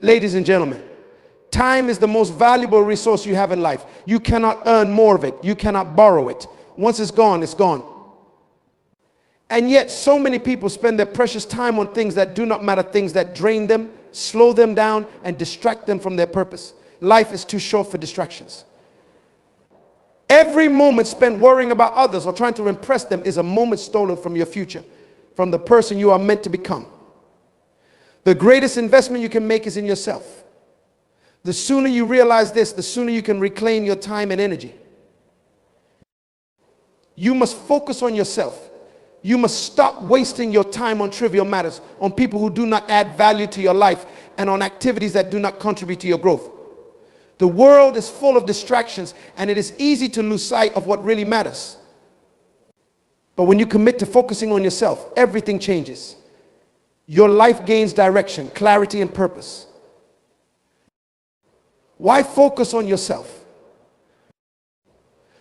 Ladies and gentlemen, time is the most valuable resource you have in life. You cannot earn more of it. You cannot borrow it. Once it's gone, it's gone. And yet so many people spend their precious time on things that do not matter, things that drain them, slow them down, and distract them from their purpose. Life is too short for distractions. Every moment spent worrying about others or trying to impress them is a moment stolen from your future, from the person you are meant to become. The greatest investment you can make is in yourself. The sooner you realize this, the sooner you can reclaim your time and energy. You must focus on yourself. You must stop wasting your time on trivial matters, on people who do not add value to your life, and on activities that do not contribute to your growth. The world is full of distractions, and it is easy to lose sight of what really matters. But when you commit to focusing on yourself, everything changes. Your life gains direction, clarity, and purpose. Why focus on yourself?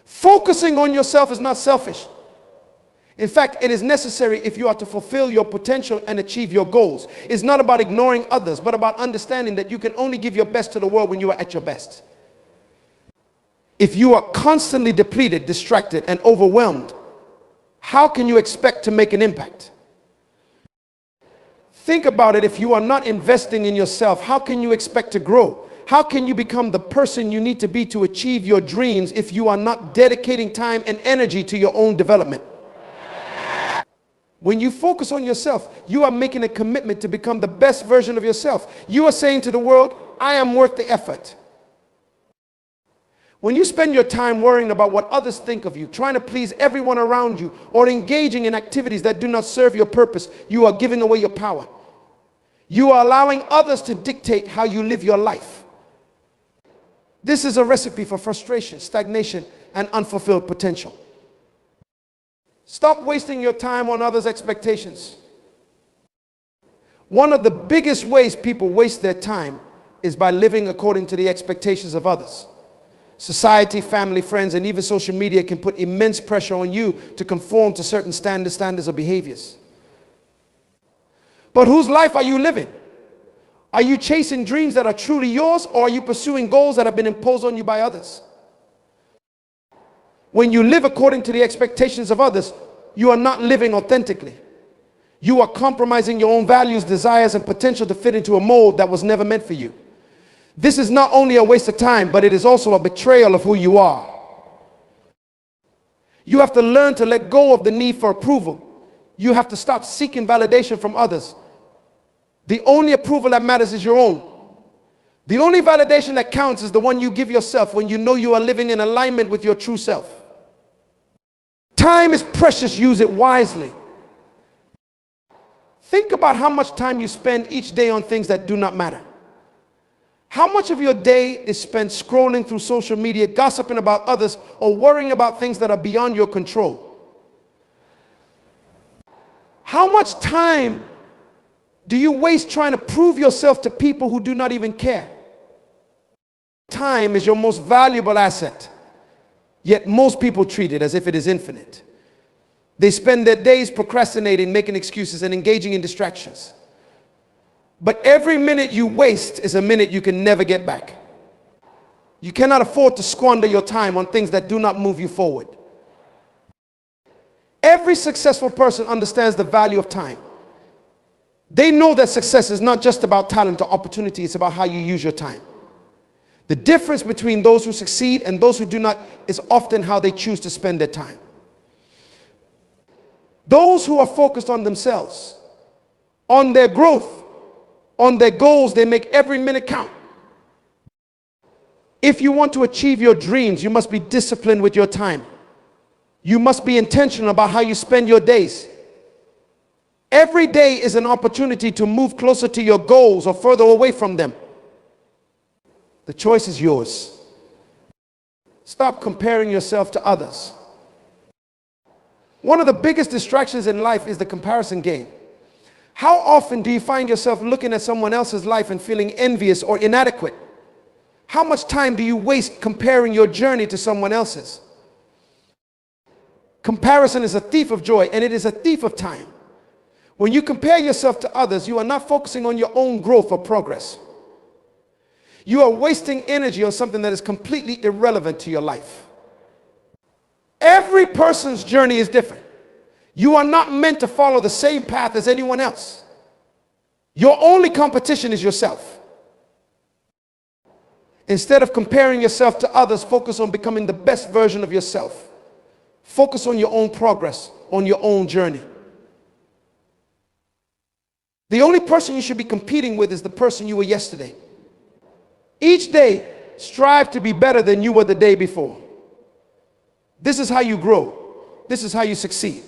Focusing on yourself is not selfish. In fact, it is necessary if you are to fulfill your potential and achieve your goals. It's not about ignoring others, but about understanding that you can only give your best to the world when you are at your best. If you are constantly depleted, distracted, and overwhelmed, how can you expect to make an impact? Think about it. If you are not investing in yourself, how can you expect to grow? How can you become the person you need to be to achieve your dreams if you are not dedicating time and energy to your own development? When you focus on yourself, you are making a commitment to become the best version of yourself. You are saying to the world, I am worth the effort. When you spend your time worrying about what others think of you, trying to please everyone around you, or engaging in activities that do not serve your purpose, you are giving away your power. You are allowing others to dictate how you live your life. This is a recipe for frustration, stagnation, and unfulfilled potential. Stop wasting your time on others' expectations. One of the biggest ways people waste their time is by living according to the expectations of others. Society, family, friends, and even social media can put immense pressure on you to conform to certain standards or behaviors. But whose life are you living? Are you chasing dreams that are truly yours, or are you pursuing goals that have been imposed on you by others? When you live according to the expectations of others, you are not living authentically. You are compromising your own values, desires, and potential to fit into a mold that was never meant for you. This is not only a waste of time, but it is also a betrayal of who you are. You have to learn to let go of the need for approval. You have to stop seeking validation from others. The only approval that matters is your own. The only validation that counts is the one you give yourself when you know you are living in alignment with your true self. Time is precious, use it wisely. Think about how much time you spend each day on things that do not matter. How much of your day is spent scrolling through social media, gossiping about others, or worrying about things that are beyond your control? How much time do you waste trying to prove yourself to people who do not even care? Time is your most valuable asset, yet most people treat it as if it is infinite. They spend their days procrastinating, making excuses, and engaging in distractions. But every minute you waste is a minute you can never get back. You cannot afford to squander your time on things that do not move you forward. Every successful person understands the value of time. They know that success is not just about talent or opportunity, it's about how you use your time. The difference between those who succeed and those who do not is often how they choose to spend their time. Those who are focused on themselves, on their growth, on their goals, they make every minute count. If you want to achieve your dreams, you must be disciplined with your time. You must be intentional about how you spend your days. Every day is an opportunity to move closer to your goals or further away from them. The choice is yours. Stop comparing yourself to others. One of the biggest distractions in life is the comparison game. How often do you find yourself looking at someone else's life and feeling envious or inadequate? How much time do you waste comparing your journey to someone else's? Comparison is a thief of joy, and it is a thief of time. When you compare yourself to others, you are not focusing on your own growth or progress. You are wasting energy on something that is completely irrelevant to your life. Every person's journey is different. You are not meant to follow the same path as anyone else. Your only competition is yourself. Instead of comparing yourself to others, focus on becoming the best version of yourself. Focus on your own progress, on your own journey. The only person you should be competing with is the person you were yesterday. Each day, strive to be better than you were the day before. This is how you grow. This is how you succeed.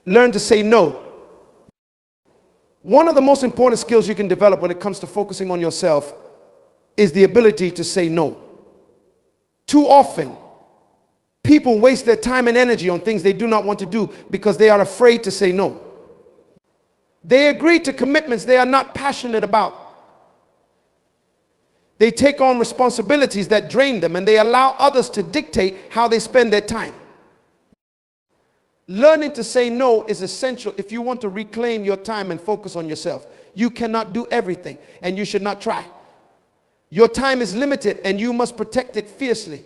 Learn to say no. One of the most important skills you can develop when it comes to focusing on yourself is the ability to say no. Too often, people waste their time and energy on things they do not want to do because they are afraid to say no. They agree to commitments they are not passionate about. They take on responsibilities that drain them, and they allow others to dictate how they spend their time. Learning to say no is essential if you want to reclaim your time and focus on yourself. You cannot do everything, and you should not try. Your time is limited, and you must protect it fiercely.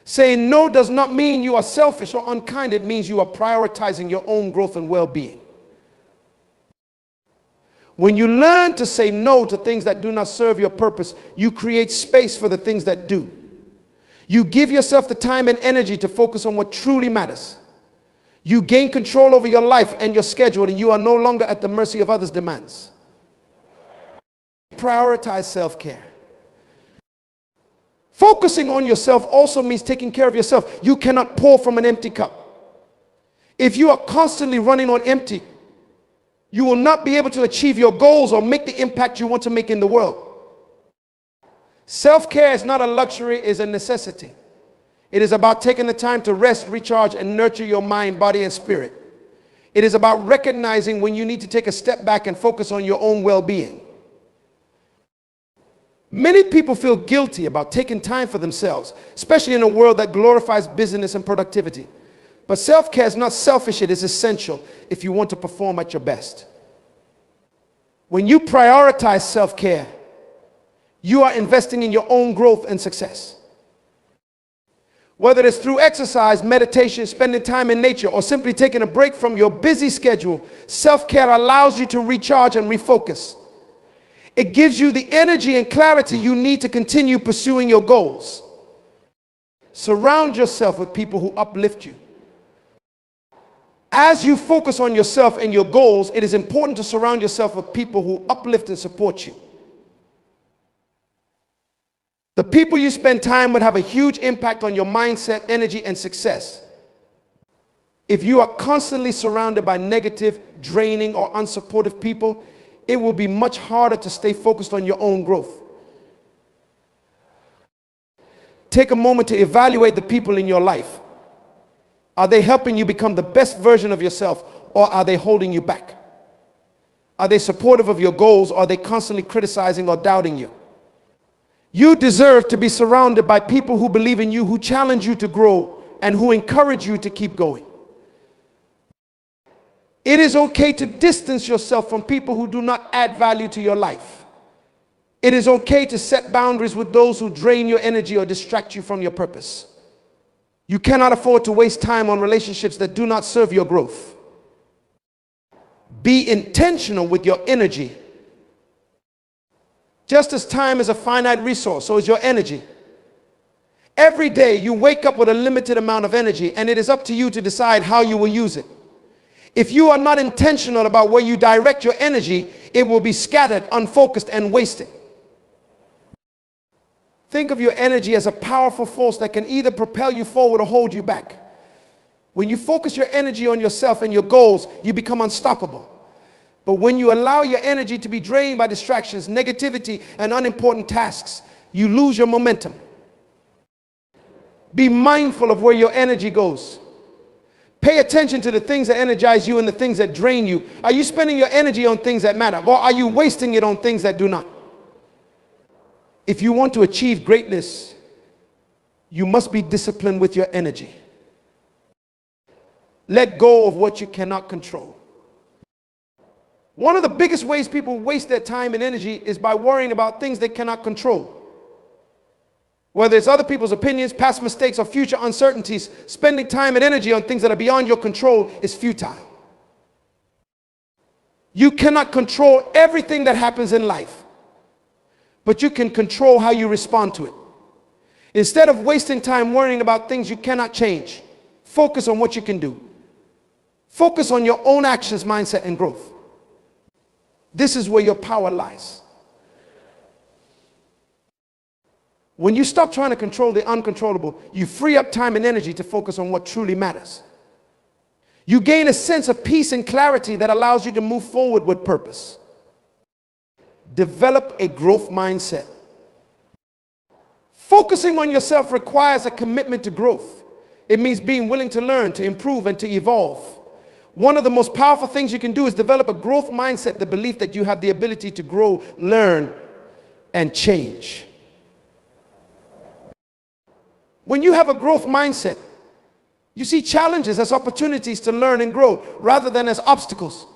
Saying no does not mean you are selfish or unkind. It means you are prioritizing your own growth and well-being. When you learn to say no to things that do not serve your purpose, you create space for the things that do. You give yourself the time and energy to focus on what truly matters. You gain control over your life and your schedule, and you are no longer at the mercy of others' demands. Prioritize self-care. Focusing on yourself also means taking care of yourself. You cannot pour from an empty cup. If you are constantly running on empty, you will not be able to achieve your goals or make the impact you want to make in the world. Self-care is not a luxury, it is a necessity. It is about taking the time to rest, recharge, and nurture your mind, body, and spirit. It is about recognizing when you need to take a step back and focus on your own well-being. Many people feel guilty about taking time for themselves, especially in a world that glorifies business and productivity. But self-care is not selfish, it is essential if you want to perform at your best. When you prioritize self-care, you are investing in your own growth and success. Whether it's through exercise, meditation, spending time in nature, or simply taking a break from your busy schedule, self-care allows you to recharge and refocus. It gives you the energy and clarity you need to continue pursuing your goals. Surround yourself with people who uplift you. As you focus on yourself and your goals, it is important to surround yourself with people who uplift and support you. The people you spend time with have a huge impact on your mindset, energy, and success. If you are constantly surrounded by negative, draining, or unsupportive people, it will be much harder to stay focused on your own growth. Take a moment to evaluate the people in your life. Are they helping you become the best version of yourself, or are they holding you back? Are they supportive of your goals, or are they constantly criticizing or doubting you? You deserve to be surrounded by people who believe in you, who challenge you to grow, and who encourage you to keep going. It is okay to distance yourself from people who do not add value to your life. It is okay to set boundaries with those who drain your energy or distract you from your purpose. You cannot afford to waste time on relationships that do not serve your growth. Be intentional with your energy. Just as time is a finite resource, so is your energy. Every day you wake up with a limited amount of energy, and it is up to you to decide how you will use it. If you are not intentional about where you direct your energy, it will be scattered, unfocused, and wasted. Think of your energy as a powerful force that can either propel you forward or hold you back. When you focus your energy on yourself and your goals, you become unstoppable. But when you allow your energy to be drained by distractions, negativity, and unimportant tasks, you lose your momentum. Be mindful of where your energy goes. Pay attention to the things that energize you and the things that drain you. Are you spending your energy on things that matter, or are you wasting it on things that do not? If you want to achieve greatness, you must be disciplined with your energy. Let go of what you cannot control. One of the biggest ways people waste their time and energy is by worrying about things they cannot control. Whether it's other people's opinions, past mistakes, or future uncertainties, spending time and energy on things that are beyond your control is futile. You cannot control everything that happens in life, but you can control how you respond to it. Instead of wasting time worrying about things you cannot change, focus on what you can do. Focus on your own actions, mindset, and growth. This is where your power lies. When you stop trying to control the uncontrollable, you free up time and energy to focus on what truly matters. You gain a sense of peace and clarity that allows you to move forward with purpose. Develop a growth mindset. Focusing on yourself requires a commitment to growth. It means being willing to learn, to improve, and to evolve. One of the most powerful things you can do is develop a growth mindset, the belief that you have the ability to grow, learn, and change. When you have a growth mindset, you see challenges as opportunities to learn and grow rather than as obstacles.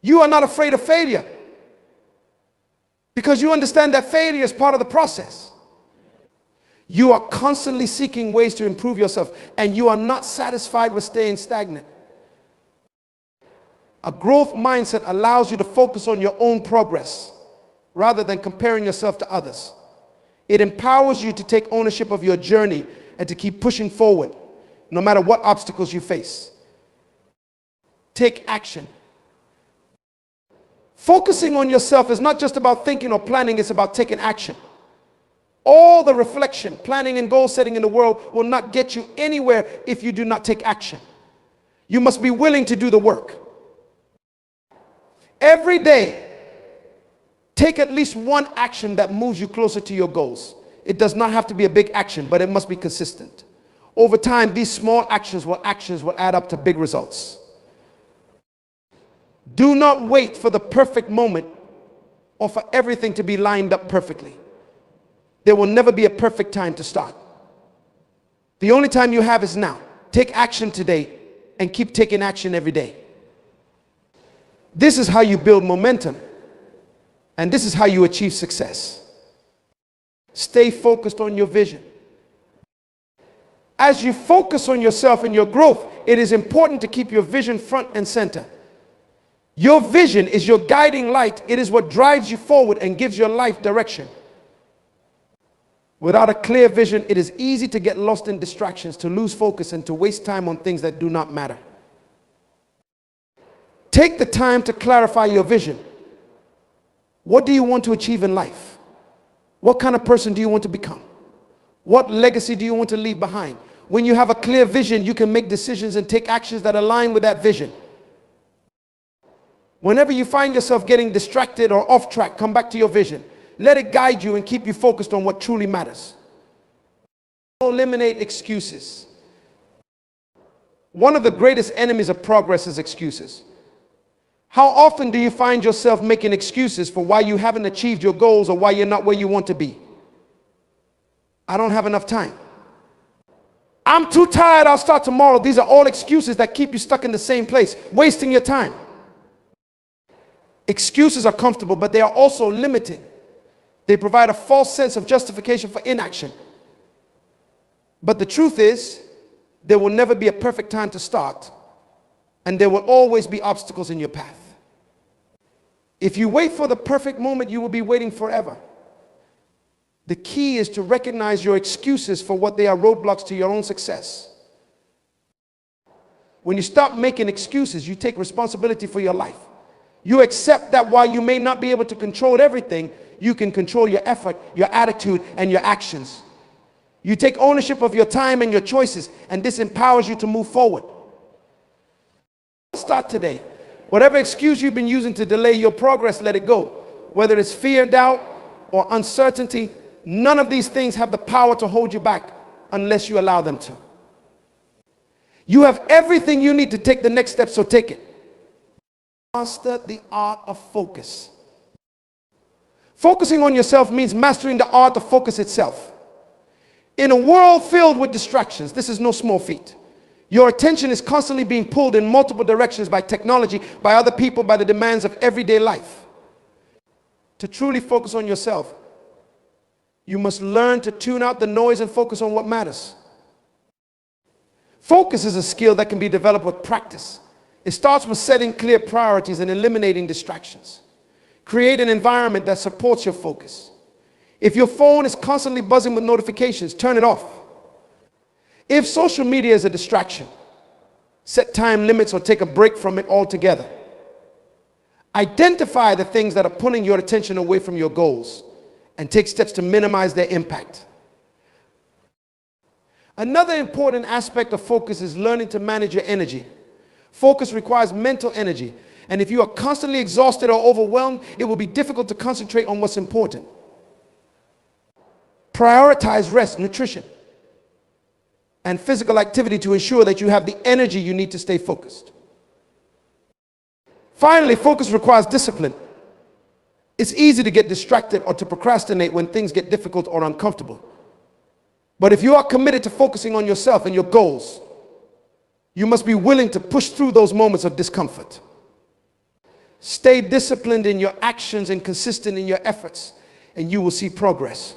You are not afraid of failure because you understand that failure is part of the process. You are constantly seeking ways to improve yourself, and you are not satisfied with staying stagnant. A growth mindset allows you to focus on your own progress rather than comparing yourself to others. It empowers you to take ownership of your journey and to keep pushing forward, no matter what obstacles you face. Take action. Focusing on yourself is not just about thinking or planning, it's about taking action. All the reflection, planning, and goal setting in the world will not get you anywhere if you do not take action. You must be willing to do the work. Every day, take at least one action that moves you closer to your goals. It does not have to be a big action, but it must be consistent. Over time, these small actions will add up to big results. Do not wait for the perfect moment or for everything to be lined up perfectly. There will never be a perfect time to start. The only time you have is now. Take action today and keep taking action every day. This is how you build momentum, and this is how you achieve success. Stay focused on your vision. As you focus on yourself and your growth, it is important to keep your vision front and center. Your vision is your guiding light. It is what drives you forward and gives your life direction. Without a clear vision, it is easy to get lost in distractions, to lose focus, and to waste time on things that do not matter. Take the time to clarify your vision. What do you want to achieve in life? What kind of person do you want to become? What legacy do you want to leave behind? When you have a clear vision, you can make decisions and take actions that align with that vision. Whenever you find yourself getting distracted or off track, come back to your vision. Let it guide you and keep you focused on what truly matters. Eliminate excuses. One of the greatest enemies of progress is excuses. How often do you find yourself making excuses for why you haven't achieved your goals or why you're not where you want to be? I don't have enough time. I'm too tired, I'll start tomorrow. These are all excuses that keep you stuck in the same place, wasting your time. Excuses are comfortable, but they are also limiting. They provide a false sense of justification for inaction. But the truth is, there will never be a perfect time to start, and there will always be obstacles in your path. If you wait for the perfect moment, you will be waiting forever. The key is to recognize your excuses for what they are roadblocks to your own success. When you stop making excuses, you take responsibility for your life. You accept that while you may not be able to control everything, you can control your effort, your attitude, and your actions. You take ownership of your time and your choices, and this empowers you to move forward. Start today. Whatever excuse you've been using to delay your progress, let it go. Whether it's fear, doubt, or uncertainty, none of these things have the power to hold you back unless you allow them to. You have everything you need to take the next step, so take it. Master the art of focus. Focusing on yourself means mastering the art of focus itself. In a world filled with distractions, this is no small feat. Your attention is constantly being pulled in multiple directions by technology, by other people, by the demands of everyday life. To truly focus on yourself, you must learn to tune out the noise and focus on what matters. Focus is a skill that can be developed with practice. It starts with setting clear priorities and eliminating distractions. Create an environment that supports your focus. If your phone is constantly buzzing with notifications, turn it off. If social media is a distraction, set time limits or take a break from it altogether. Identify the things that are pulling your attention away from your goals and take steps to minimize their impact. Another important aspect of focus is learning to manage your energy. Focus requires mental energy, and if you are constantly exhausted or overwhelmed, it will be difficult to concentrate on what's important. Prioritize rest, nutrition, and physical activity to ensure that you have the energy you need to stay focused. Finally, focus requires discipline. It's easy to get distracted or to procrastinate when things get difficult or uncomfortable. But if you are committed to focusing on yourself and your goals, you must be willing to push through those moments of discomfort. Stay disciplined in your actions and consistent in your efforts, and you will see progress.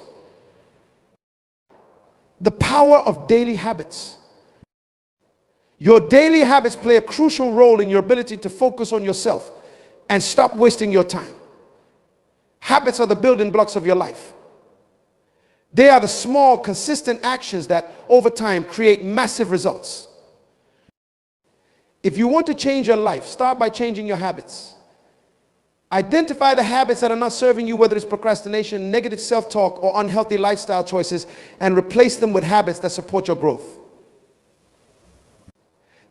The power of daily habits. Your daily habits play a crucial role in your ability to focus on yourself and stop wasting your time. Habits are the building blocks of your life. They are the small, consistent actions that over time create massive results. If you want to change your life, start by changing your habits. Identify the habits that are not serving you, whether it's procrastination, negative self-talk, or unhealthy lifestyle choices, and replace them with habits that support your growth.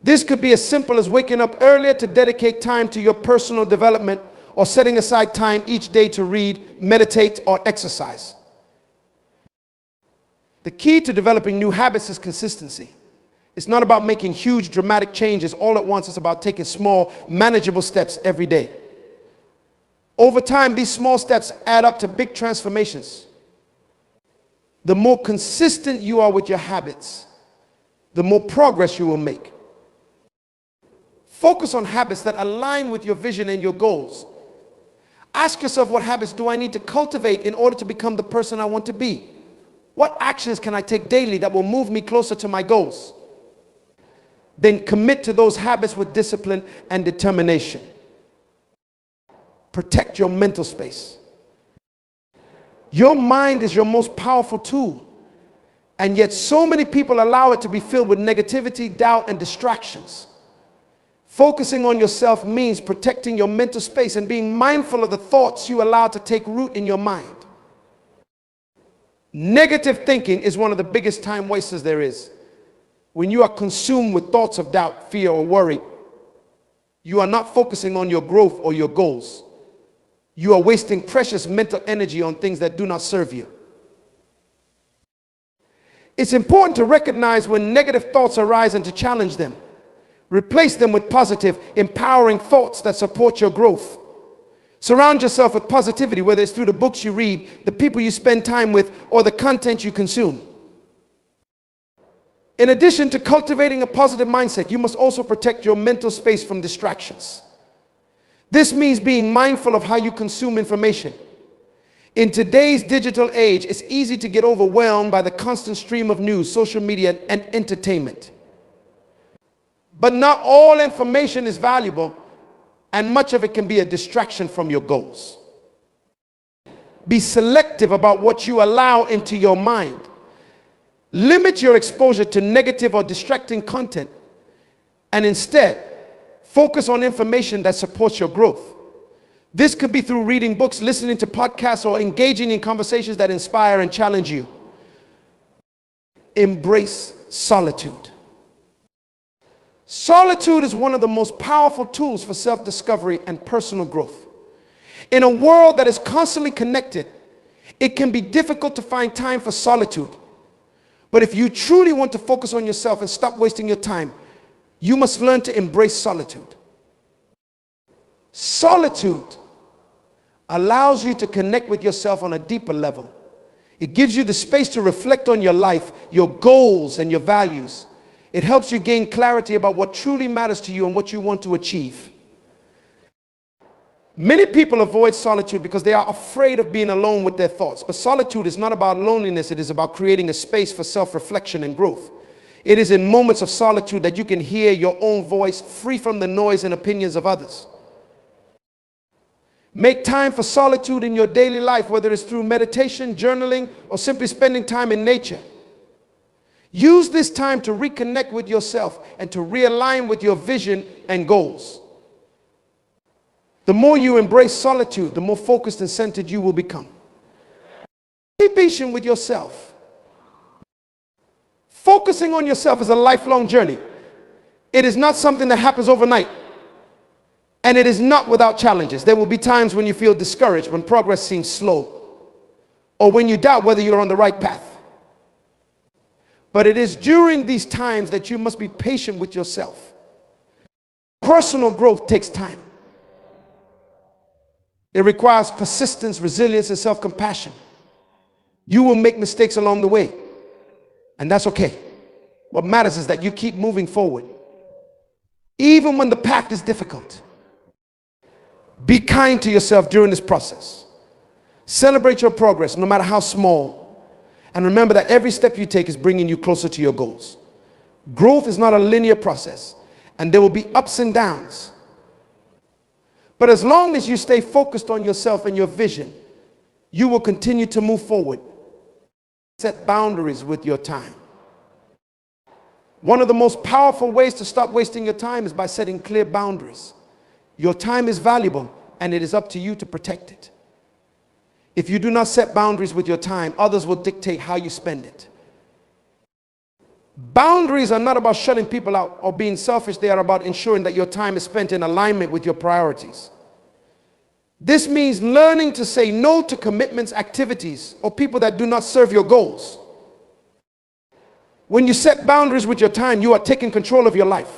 This could be as simple as waking up earlier to dedicate time to your personal development, or setting aside time each day to read, meditate, or exercise. The key to developing new habits is consistency. It's not about making huge, dramatic changes all at once. It's about taking small, manageable steps every day. Over time, these small steps add up to big transformations. The more consistent you are with your habits, the more progress you will make. Focus on habits that align with your vision and your goals. Ask yourself, what habits do I need to cultivate in order to become the person I want to be? What actions can I take daily that will move me closer to my goals? Then commit to those habits with discipline and determination. Protect your mental space. Your mind is your most powerful tool, and yet so many people allow it to be filled with negativity, doubt, and distractions. Focusing on yourself means protecting your mental space and being mindful of the thoughts you allow to take root in your mind. Negative thinking is one of the biggest time wasters there is. When you are consumed with thoughts of doubt, fear, or worry, you are not focusing on your growth or your goals. You are wasting precious mental energy on things that do not serve you. It's important to recognize when negative thoughts arise and to challenge them. Replace them with positive, empowering thoughts that support your growth. Surround yourself with positivity, whether it's through the books you read, the people you spend time with, or the content you consume. In addition to cultivating a positive mindset, you must also protect your mental space from distractions. This means being mindful of how you consume information. In today's digital age, it's easy to get overwhelmed by the constant stream of news, social media, and entertainment. But not all information is valuable, and much of it can be a distraction from your goals. Be selective about what you allow into your mind. Limit your exposure to negative or distracting content, and instead, focus on information that supports your growth. This could be through reading books, listening to podcasts, or engaging in conversations that inspire and challenge you. Embrace solitude. Solitude is one of the most powerful tools for self-discovery and personal growth. In a world that is constantly connected, it can be difficult to find time for solitude. But if you truly want to focus on yourself and stop wasting your time, you must learn to embrace solitude. Solitude allows you to connect with yourself on a deeper level. It gives you the space to reflect on your life, your goals, and your values. It helps you gain clarity about what truly matters to you and what you want to achieve. Many people avoid solitude because they are afraid of being alone with their thoughts. But solitude is not about loneliness. It is about creating a space for self-reflection and growth. It is in moments of solitude that you can hear your own voice, free from the noise and opinions of others. Make time for solitude in your daily life, whether it's through meditation, journaling, or simply spending time in nature. Use this time to reconnect with yourself and to realign with your vision and goals. The more you embrace solitude, the more focused and centered you will become. Be patient with yourself. Focusing on yourself is a lifelong journey. It is not something that happens overnight. And it is not without challenges. There will be times when you feel discouraged, when progress seems slow, or when you doubt whether you're on the right path. But it is during these times that you must be patient with yourself. Personal growth takes time. It requires persistence, resilience, and self-compassion. You will make mistakes along the way, and that's okay. What matters is that you keep moving forward, even when the path is difficult. Be kind to yourself during this process. Celebrate your progress, no matter how small. And remember that every step you take is bringing you closer to your goals. Growth is not a linear process, and there will be ups and downs. But as long as you stay focused on yourself and your vision, you will continue to move forward. Set boundaries with your time. One of the most powerful ways to stop wasting your time is by setting clear boundaries. Your time is valuable, and it is up to you to protect it. If you do not set boundaries with your time, others will dictate how you spend it. Boundaries are not about shutting people out or being selfish. They are about ensuring that your time is spent in alignment with your priorities. This means learning to say no to commitments, activities, or people that do not serve your goals. When you set boundaries with your time, you are taking control of your life.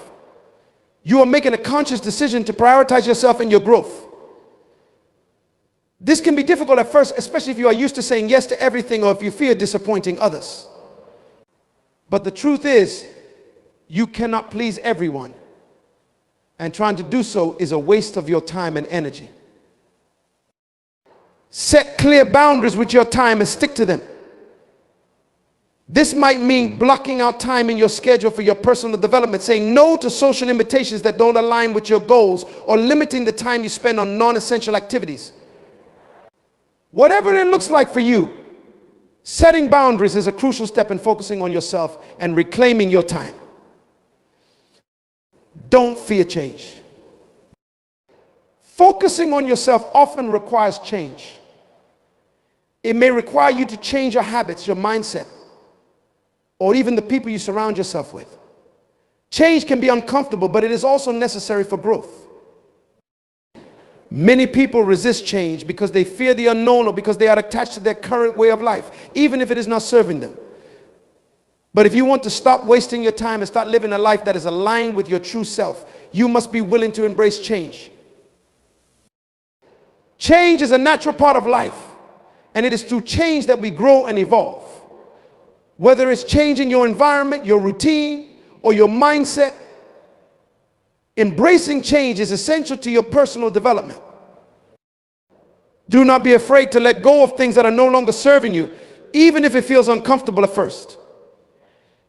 You are making a conscious decision to prioritize yourself and your growth. This can be difficult at first, especially if you are used to saying yes to everything or if you fear disappointing others. But the truth is, you cannot please everyone. And trying to do so is a waste of your time and energy. Set clear boundaries with your time and stick to them. This might mean blocking out time in your schedule for your personal development, saying no to social invitations that don't align with your goals, or limiting the time you spend on non-essential activities. Whatever it looks like for you, setting boundaries is a crucial step in focusing on yourself and reclaiming your time. Don't fear change. Focusing on yourself often requires change. It may require you to change your habits, your mindset, or even the people you surround yourself with. Change can be uncomfortable, but it is also necessary for growth. Many people resist change because they fear the unknown or because they are attached to their current way of life, even if it is not serving them. But if you want to stop wasting your time and start living a life that is aligned with your true self, you must be willing to embrace change. Change is a natural part of life, and it is through change that we grow and evolve. Whether it's changing your environment, your routine, or your mindset, embracing change is essential to your personal development. Do not be afraid to let go of things that are no longer serving you, even if it feels uncomfortable at first.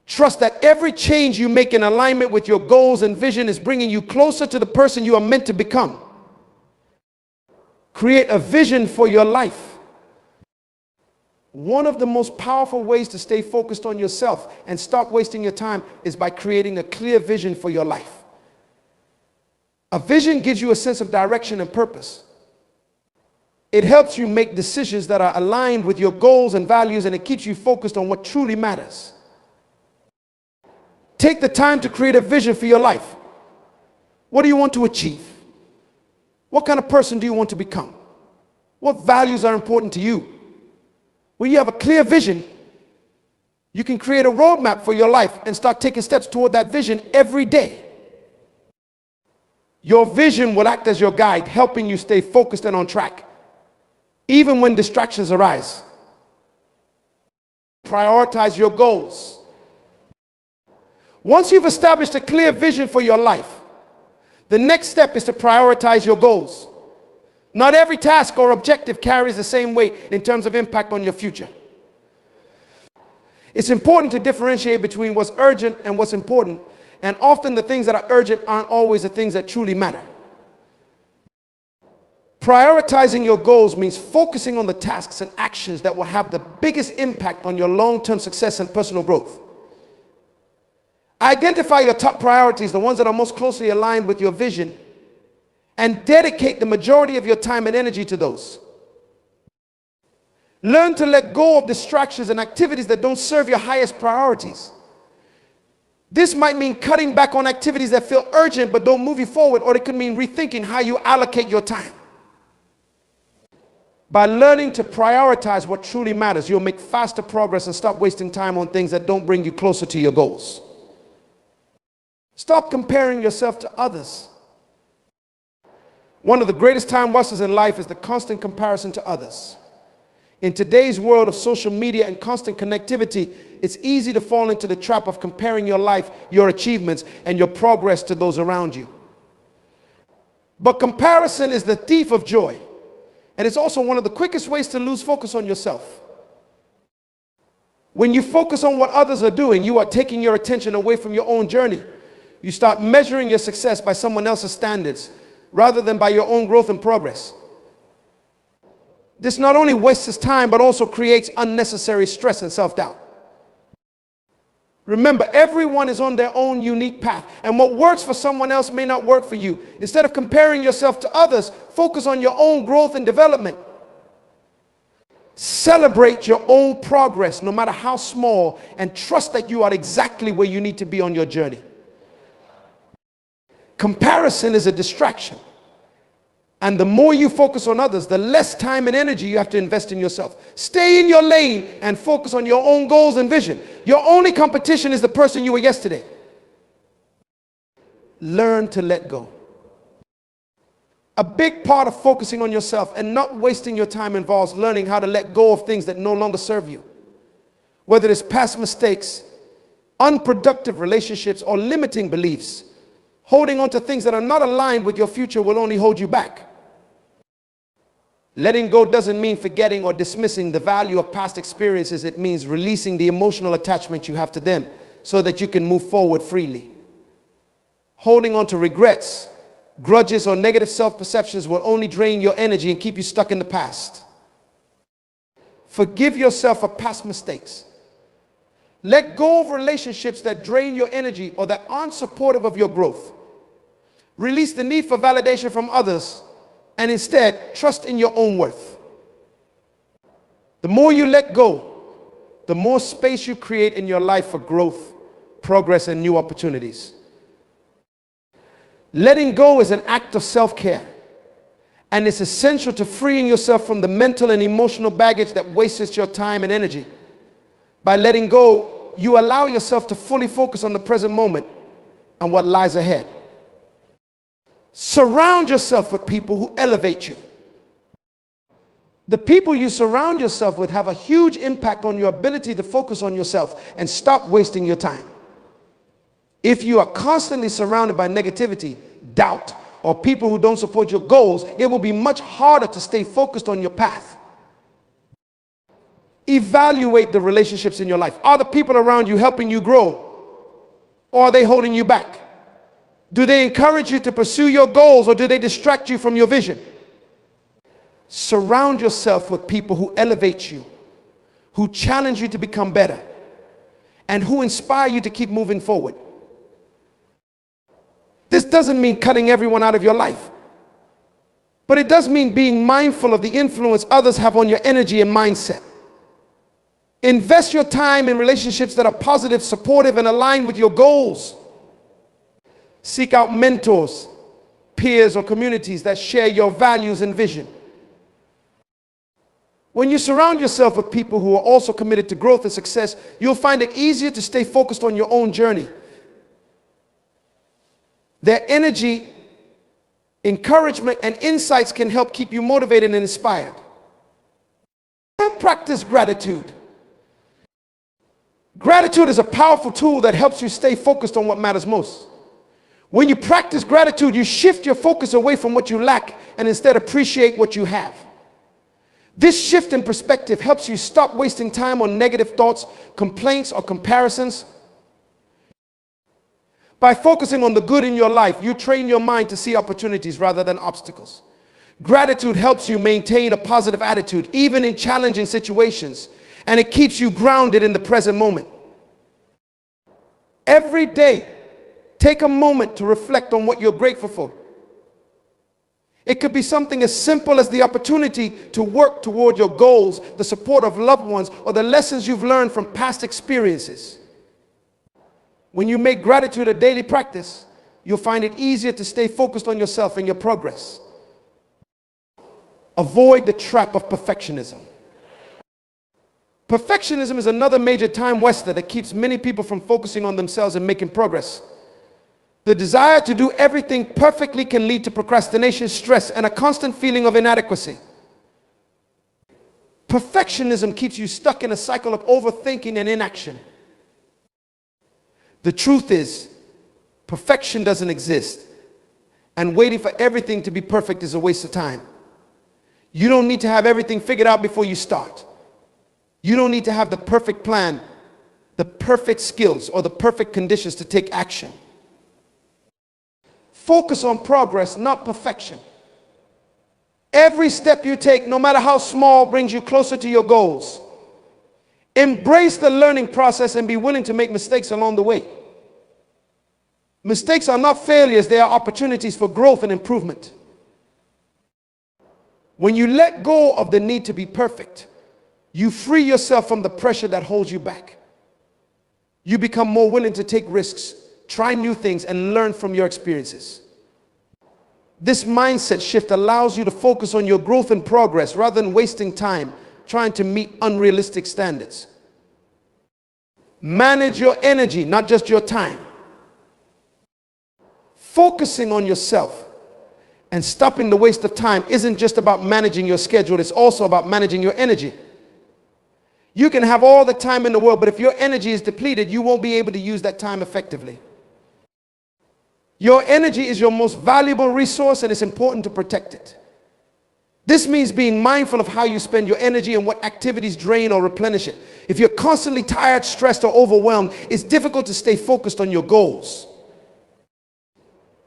Trust that every change you make in alignment with your goals and vision is bringing you closer to the person you are meant to become. Create a vision for your life. One of the most powerful ways to stay focused on yourself and stop wasting your time is by creating a clear vision for your life. A vision gives you a sense of direction and purpose. It helps you make decisions that are aligned with your goals and values, and it keeps you focused on what truly matters. Take the time to create a vision for your life. What do you want to achieve? What kind of person do you want to become? What values are important to you? When you have a clear vision, you can create a roadmap for your life and start taking steps toward that vision every day. Your vision will act as your guide, helping you stay focused and on track, even when distractions arise. Prioritize your goals. Once you've established a clear vision for your life, the next step is to prioritize your goals. Not every task or objective carries the same weight in terms of impact on your future. It's important to differentiate between what's urgent and what's important, and often the things that are urgent aren't always the things that truly matter. Prioritizing your goals means focusing on the tasks and actions that will have the biggest impact on your long-term success and personal growth. Identify your top priorities, the ones that are most closely aligned with your vision, and dedicate the majority of your time and energy to those. Learn to let go of distractions and activities that don't serve your highest priorities. This might mean cutting back on activities that feel urgent but don't move you forward, or it could mean rethinking how you allocate your time. By learning to prioritize what truly matters, you'll make faster progress and stop wasting time on things that don't bring you closer to your goals. Stop comparing yourself to others. One of the greatest time wasters in life is the constant comparison to others. In today's world of social media and constant connectivity, it's easy to fall into the trap of comparing your life, your achievements, and your progress to those around you. But comparison is the thief of joy, and it's also one of the quickest ways to lose focus on yourself. When you focus on what others are doing, you are taking your attention away from your own journey. You start measuring your success by someone else's standards rather than by your own growth and progress. This not only wastes time, but also creates unnecessary stress and self-doubt. Remember, everyone is on their own unique path, and what works for someone else may not work for you. Instead of comparing yourself to others, focus on your own growth and development. Celebrate your own progress, no matter how small, and trust that you are exactly where you need to be on your journey. Comparison is a distraction. And the more you focus on others, the less time and energy you have to invest in yourself. Stay in your lane and focus on your own goals and vision. Your only competition is the person you were yesterday. Learn to let go. A big part of focusing on yourself and not wasting your time involves learning how to let go of things that no longer serve you. Whether it's past mistakes, unproductive relationships, or limiting beliefs. Holding on to things that are not aligned with your future will only hold you back. Letting go doesn't mean forgetting or dismissing the value of past experiences. It means releasing the emotional attachment you have to them so that you can move forward freely. Holding on to regrets, grudges, or negative self-perceptions will only drain your energy and keep you stuck in the past. Forgive yourself for past mistakes. Let go of relationships that drain your energy or that aren't supportive of your growth. Release the need for validation from others and instead trust in your own worth. The more you let go, the more space you create in your life for growth, progress, and new opportunities. Letting go is an act of self-care, and it's essential to freeing yourself from the mental and emotional baggage that wastes your time and energy. By letting go, you allow yourself to fully focus on the present moment and what lies ahead. Surround yourself with people who elevate you. The people you surround yourself with have a huge impact on your ability to focus on yourself and stop wasting your time. If you are constantly surrounded by negativity, doubt, or people who don't support your goals, it will be much harder to stay focused on your path. Evaluate the relationships in your life. Are the people around you helping you grow, or are they holding you back? Do they encourage you to pursue your goals, or do they distract you from your vision? Surround yourself with people who elevate you, who challenge you to become better, and who inspire you to keep moving forward. This doesn't mean cutting everyone out of your life, but it does mean being mindful of the influence others have on your energy and mindset. Invest your time in relationships that are positive, supportive, and aligned with your goals. Seek out mentors, peers, or communities that share your values and vision. When you surround yourself with people who are also committed to growth and success, you'll find it easier to stay focused on your own journey. Their energy, encouragement, and insights can help keep you motivated and inspired. And practice gratitude. Gratitude is a powerful tool that helps you stay focused on what matters most. When you practice gratitude, you shift your focus away from what you lack and instead appreciate what you have. This shift in perspective helps you stop wasting time on negative thoughts, complaints, or comparisons. By focusing on the good in your life, you train your mind to see opportunities rather than obstacles. Gratitude helps you maintain a positive attitude, even in challenging situations, and it keeps you grounded in the present moment. Every day, take a moment to reflect on what you're grateful for. It could be something as simple as the opportunity to work toward your goals, the support of loved ones, or the lessons you've learned from past experiences. When you make gratitude a daily practice, you'll find it easier to stay focused on yourself and your progress. Avoid the trap of perfectionism. Perfectionism is another major time waster that keeps many people from focusing on themselves and making progress. The desire to do everything perfectly can lead to procrastination, stress, and a constant feeling of inadequacy. Perfectionism keeps you stuck in a cycle of overthinking and inaction. The truth is, perfection doesn't exist, and waiting for everything to be perfect is a waste of time. You don't need to have everything figured out before you start. You don't need to have the perfect plan, the perfect skills, or the perfect conditions to take action. Focus on progress, not perfection. Every step you take, no matter how small, brings you closer to your goals. Embrace the learning process and be willing to make mistakes along the way. Mistakes are not failures, they are opportunities for growth and improvement. When you let go of the need to be perfect, you free yourself from the pressure that holds you back. You become more willing to take risks, try new things, and learn from your experiences. This mindset shift allows you to focus on your growth and progress rather than wasting time trying to meet unrealistic standards. Manage your energy, not just your time. Focusing on yourself and stopping the waste of time isn't just about managing your schedule, it's also about managing your energy. You can have all the time in the world, but if your energy is depleted, you won't be able to use that time effectively. Your energy is your most valuable resource, and it's important to protect it. This means being mindful of how you spend your energy and what activities drain or replenish it. If you're constantly tired, stressed, or overwhelmed, it's difficult to stay focused on your goals.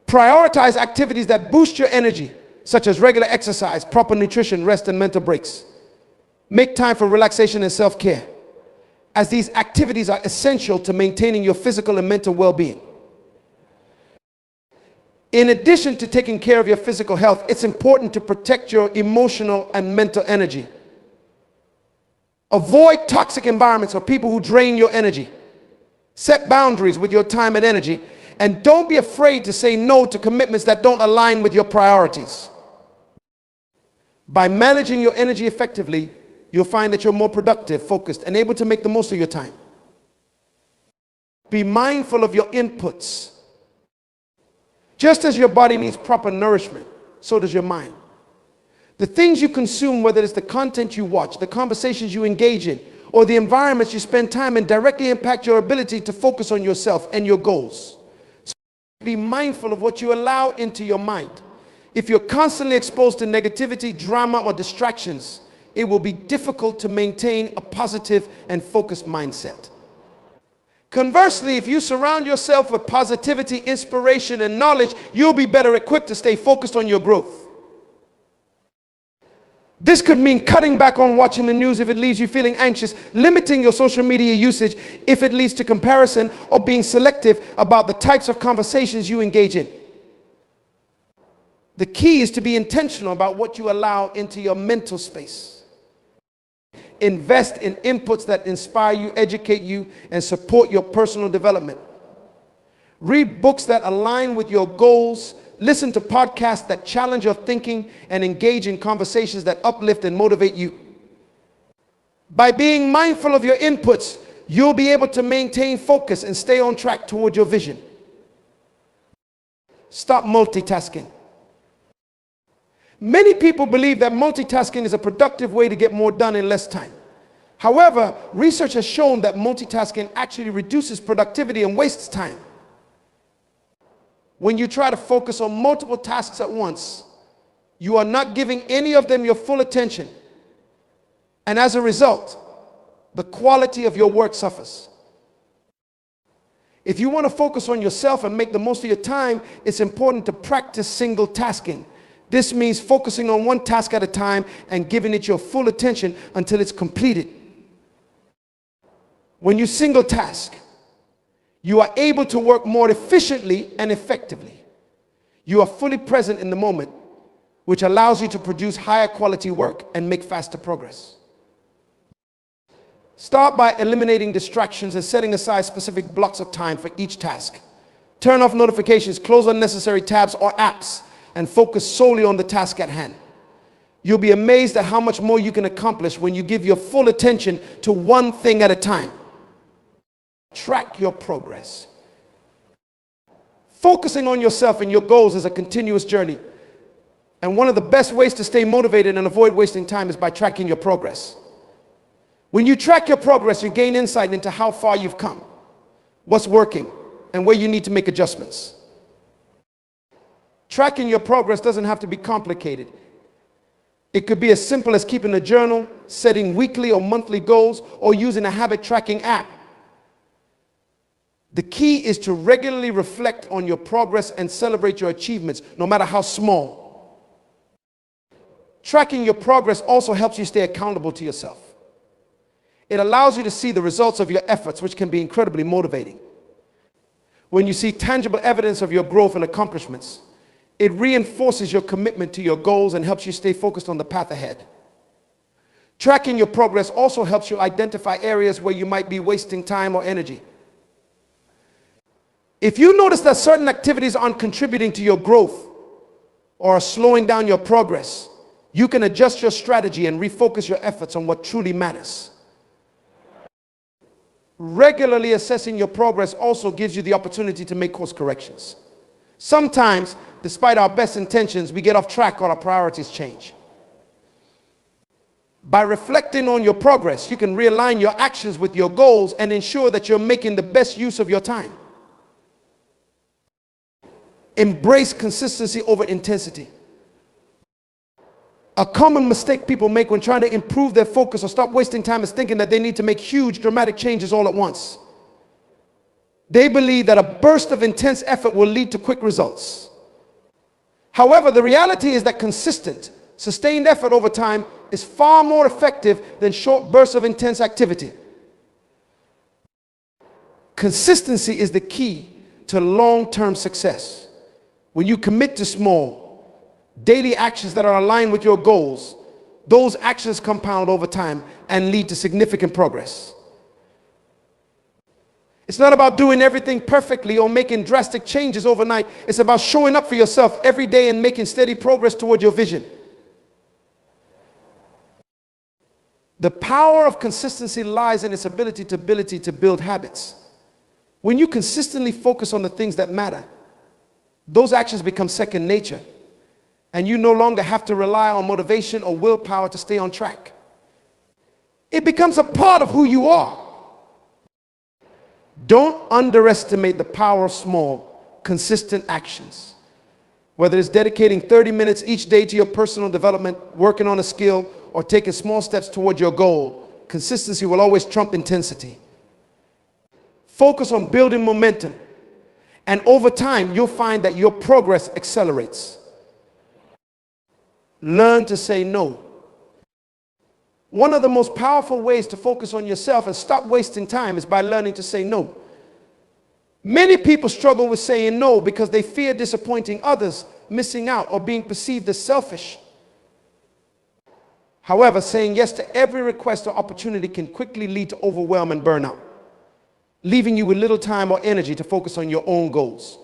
Prioritize activities that boost your energy, such as regular exercise, proper nutrition, rest, and mental breaks. Make time for relaxation and self-care, as these activities are essential to maintaining your physical and mental well-being. In addition to taking care of your physical health, it's important to protect your emotional and mental energy. Avoid toxic environments or people who drain your energy. Set boundaries with your time and energy, and don't be afraid to say no to commitments that don't align with your priorities. By managing your energy effectively, you'll find that you're more productive, focused, and able to make the most of your time. Be mindful of your inputs. Just as your body needs proper nourishment, so does your mind. The things you consume, whether it's the content you watch, the conversations you engage in, or the environments you spend time in, directly impact your ability to focus on yourself and your goals. So be mindful of what you allow into your mind. If you're constantly exposed to negativity, drama, or distractions, it will be difficult to maintain a positive and focused mindset. Conversely, if you surround yourself with positivity, inspiration, and knowledge, you'll be better equipped to stay focused on your growth. This could mean cutting back on watching the news if it leaves you feeling anxious, limiting your social media usage if it leads to comparison, or being selective about the types of conversations you engage in. The key is to be intentional about what you allow into your mental space. Invest in inputs that inspire you, educate you, and support your personal development. Read books that align with your goals. Listen to podcasts that challenge your thinking, and engage in conversations that uplift and motivate you. By being mindful of your inputs, you'll be able to maintain focus and stay on track toward your vision. Stop multitasking. Many people believe that multitasking is a productive way to get more done in less time. However, research has shown that multitasking actually reduces productivity and wastes time. When you try to focus on multiple tasks at once, you are not giving any of them your full attention. And as a result, the quality of your work suffers. If you want to focus on yourself and make the most of your time, it's important to practice single tasking. This means focusing on one task at a time and giving it your full attention until it's completed. When you single task, you are able to work more efficiently and effectively. You are fully present in the moment, which allows you to produce higher quality work and make faster progress. Start by eliminating distractions and setting aside specific blocks of time for each task. Turn off notifications, close unnecessary tabs or apps, and focus solely on the task at hand. You'll be amazed at how much more you can accomplish when you give your full attention to one thing at a time. Track your progress. Focusing on yourself and your goals is a continuous journey. And one of the best ways to stay motivated and avoid wasting time is by tracking your progress. When you track your progress, you gain insight into how far you've come, what's working, and where you need to make adjustments. Tracking your progress doesn't have to be complicated. It could be as simple as keeping a journal, setting weekly or monthly goals, or using a habit tracking app. The key is to regularly reflect on your progress and celebrate your achievements, no matter how small. Tracking your progress also helps you stay accountable to yourself. It allows you to see the results of your efforts, which can be incredibly motivating. When you see tangible evidence of your growth and accomplishments, it reinforces your commitment to your goals and helps you stay focused on the path ahead. Tracking your progress also helps you identify areas where you might be wasting time or energy. If you notice that certain activities aren't contributing to your growth or are slowing down your progress, you can adjust your strategy and refocus your efforts on what truly matters. Regularly assessing your progress also gives you the opportunity to make course corrections. Sometimes, despite our best intentions, we get off track or our priorities change. By reflecting on your progress, you can realign your actions with your goals and ensure that you're making the best use of your time. Embrace consistency over intensity. A common mistake people make when trying to improve their focus or stop wasting time is thinking that they need to make huge, dramatic changes all at once. They believe that a burst of intense effort will lead to quick results. However, the reality is that consistent, sustained effort over time is far more effective than short bursts of intense activity. Consistency is the key to long-term success. When you commit to small, daily actions that are aligned with your goals, those actions compound over time and lead to significant progress. It's not about doing everything perfectly or making drastic changes overnight. It's about showing up for yourself every day and making steady progress toward your vision. The power of consistency lies in its ability to build habits. When you consistently focus on the things that matter, those actions become second nature, and you no longer have to rely on motivation or willpower to stay on track. It becomes a part of who you are. Don't underestimate the power of small, consistent actions. Whether it's dedicating 30 minutes each day to your personal development, working on a skill, or taking small steps toward your goal, consistency will always trump intensity. Focus on building momentum, and over time, you'll find that your progress accelerates. Learn to say no. One of the most powerful ways to focus on yourself and stop wasting time is by learning to say no. Many people struggle with saying no because they fear disappointing others, missing out, or being perceived as selfish. However, saying yes to every request or opportunity can quickly lead to overwhelm and burnout, leaving you with little time or energy to focus on your own goals.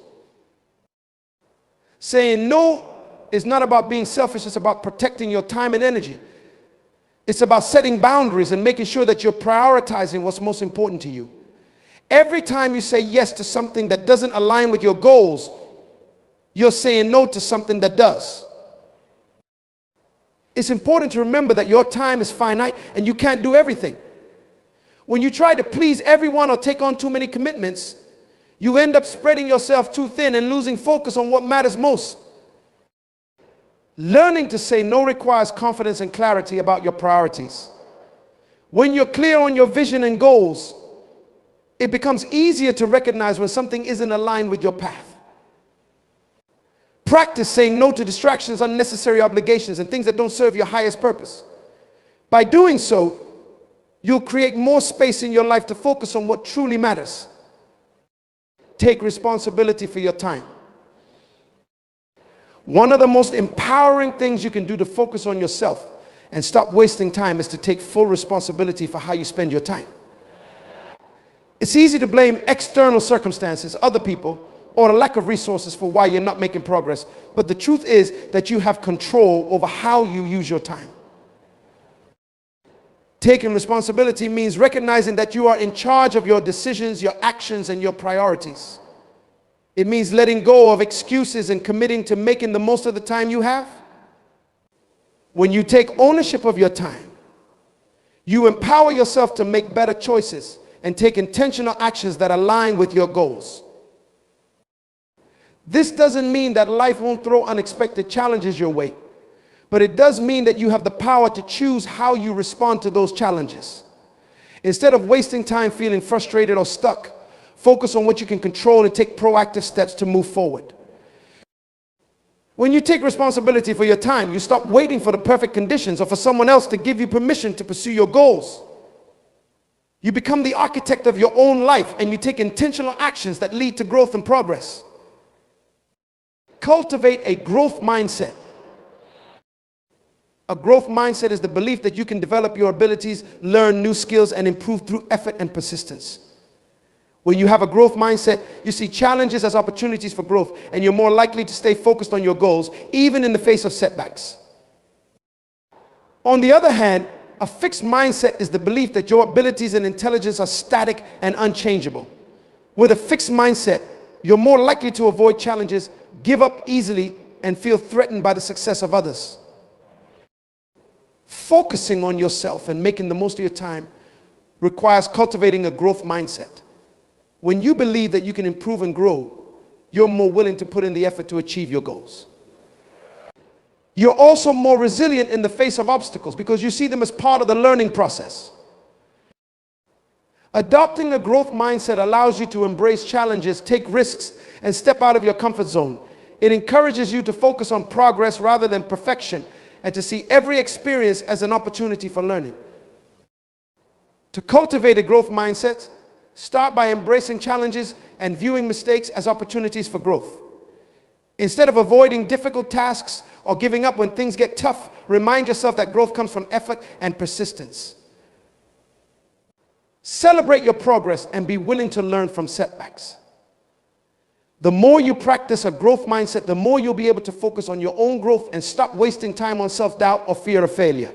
Saying no is not about being selfish, it's about protecting your time and energy. It's about setting boundaries and making sure that you're prioritizing what's most important to you. Every time you say yes to something that doesn't align with your goals, you're saying no to something that does. It's important to remember that your time is finite and you can't do everything. When you try to please everyone or take on too many commitments, you end up spreading yourself too thin and losing focus on what matters most. Learning to say no requires confidence and clarity about your priorities. When you're clear on your vision and goals, it becomes easier to recognize when something isn't aligned with your path. Practice saying no to distractions, unnecessary obligations, and things that don't serve your highest purpose. By doing so, you'll create more space in your life to focus on what truly matters. Take responsibility for your time. One of the most empowering things you can do to focus on yourself and stop wasting time is to take full responsibility for how you spend your time. It's easy to blame external circumstances, other people, or a lack of resources for why you're not making progress. But the truth is that you have control over how you use your time. Taking responsibility means recognizing that you are in charge of your decisions, your actions, and your priorities. It means letting go of excuses and committing to making the most of the time you have. When you take ownership of your time, you empower yourself to make better choices and take intentional actions that align with your goals. This doesn't mean that life won't throw unexpected challenges your way, but it does mean that you have the power to choose how you respond to those challenges. Instead of wasting time feeling frustrated or stuck, focus on what you can control and take proactive steps to move forward. When you take responsibility for your time, you stop waiting for the perfect conditions or for someone else to give you permission to pursue your goals. You become the architect of your own life, and you take intentional actions that lead to growth and progress. Cultivate a growth mindset. A growth mindset is the belief that you can develop your abilities, learn new skills, and improve through effort and persistence. When you have a growth mindset, you see challenges as opportunities for growth, and you're more likely to stay focused on your goals, even in the face of setbacks. On the other hand, a fixed mindset is the belief that your abilities and intelligence are static and unchangeable. With a fixed mindset, you're more likely to avoid challenges, give up easily, and feel threatened by the success of others. Focusing on yourself and making the most of your time requires cultivating a growth mindset. When you believe that you can improve and grow, you're more willing to put in the effort to achieve your goals. You're also more resilient in the face of obstacles because you see them as part of the learning process. Adopting a growth mindset allows you to embrace challenges, take risks, and step out of your comfort zone. It encourages you to focus on progress rather than perfection, and to see every experience as an opportunity for learning. To cultivate a growth mindset, start by embracing challenges and viewing mistakes as opportunities for growth. Instead of avoiding difficult tasks or giving up when things get tough, remind yourself that growth comes from effort and persistence. Celebrate your progress and be willing to learn from setbacks. The more you practice a growth mindset, the more you'll be able to focus on your own growth and stop wasting time on self-doubt or fear of failure.